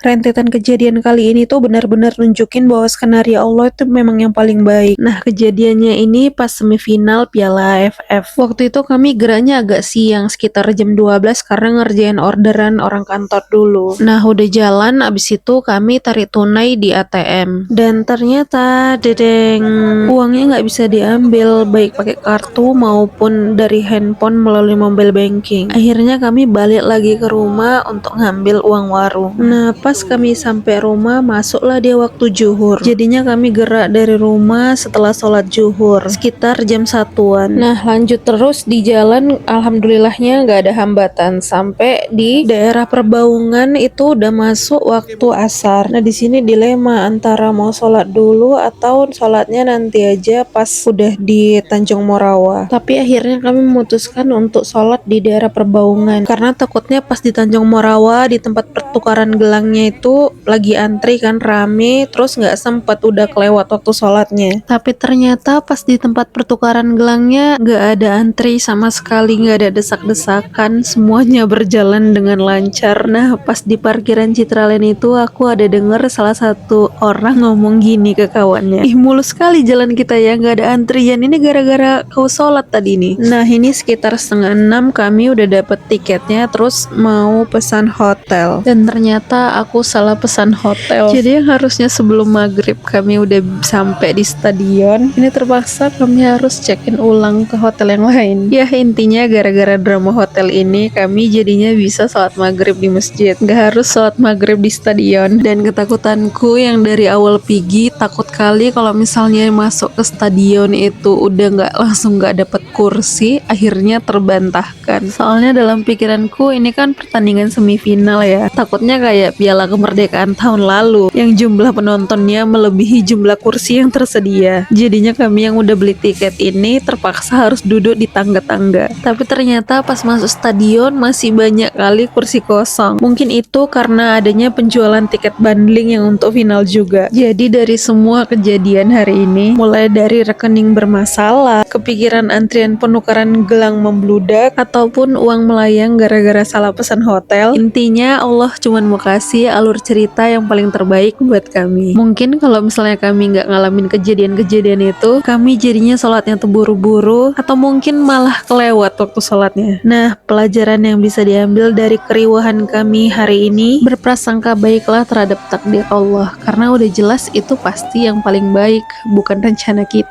rentetan kejadian kali ini tuh benar-benar nunjukin bahwa skenario Allah itu memang yang paling baik. Nah, kejadiannya ini pas semifinal Piala AFF. Waktu itu kami geraknya agak siang, sekitar jam 12 karena ngerjain orderan orang kantor dulu. Nah, udah jalan, abis itu kami tarik tunai di ATM. Dan ternyata, dedeng, uangnya nggak bisa diambil, baik pakai kartu maupun dari handphone melalui mobile banking. Akhirnya kami balik lagi ke rumah untuk ngambil uang warung. Nah, pas kami sampai rumah, masuklah dia waktu zuhur. Jadinya kami gerak dari rumah setelah sholat zuhur, sekitar jam 1-an. Nah, lanjut terus di jalan, alhamdulillahnya nggak ada hambatan. Sampai di daerah Perbaungan itu udah masuk waktu asar. Nah, di sini dilema antara mau sholat dulu atau sholatnya nanti aja pas udah di Tanjung Morawa. Tapi akhirnya kami memutuskan untuk sholat di daerah Perbaungan karena takutnya pas di Tanjung Morawa di tempat pertukaran gelangnya itu lagi antri kan, rame, terus nggak sempet, udah kelewat waktu sholatnya. Tapi ternyata pas di tempat pertukaran gelangnya nggak ada antri sama sekali, nggak ada desak-desakan, semuanya berjalan dengan lancar. Nah, pas di parkiran Citraland itu aku ada denger salah satu orang ngomong gini ke kawannya, ih mulus sekali jalan kita ya, nggak ada antrian, ini gara-gara kau sholat tadi nih. Nah, ini sekitar 5:30 kami udah dapet tiketnya, terus mau pesan hotel, dan ternyata aku salah pesan hotel. Jadi yang harusnya sebelum maghrib kami udah sampai di stadion, ini terpaksa kami harus check-in ulang ke hotel yang lain. Ya, intinya gara-gara drama hotel ini kami jadinya bisa sholat maghrib di masjid, nggak harus sholat maghrib di stadion. Dan ketakutanku yang dari awal pergi, takut kali kalau misalnya masuk ke stadion itu udah langsung nggak dapet kursi, akhirnya terbantahkan. Soalnya dalam pikiranku ini kan pertandingan semifinal ya, takutnya kayak Piala Kemerdekaan tahun lalu yang jumlah penontonnya melebihi jumlah kursi yang tersedia. Jadinya kami yang udah beli tiket ini terpaksa harus duduk di tangga-tangga. Tapi ternyata pas masuk stadion masih banyak kali kursi kosong. Mungkin itu karena adanya penjualan tiket bundling yang untuk final juga. Jadi dari semua kejadian hari ini, mulai dari rekening bermasalah, kepikiran antrian penukaran gelang membludak, ataupun uang melayang gara-gara salah pesan hotel, intinya Allah cuman mau kasih alur cerita yang paling terbaik buat kami. Mungkin kalau misalnya kami nggak ngalamin kejadian-kejadian itu, kami jadinya sholatnya tuh buru-buru, atau mungkin malah kelewat waktu sholatnya. Nah, pelajaran yang bisa diambil dari keriuhan kami hari ini, berprasangka baiklah terhadap takdir Allah, karena udah jelas itu pasti yang paling baik, bukan rencana kita.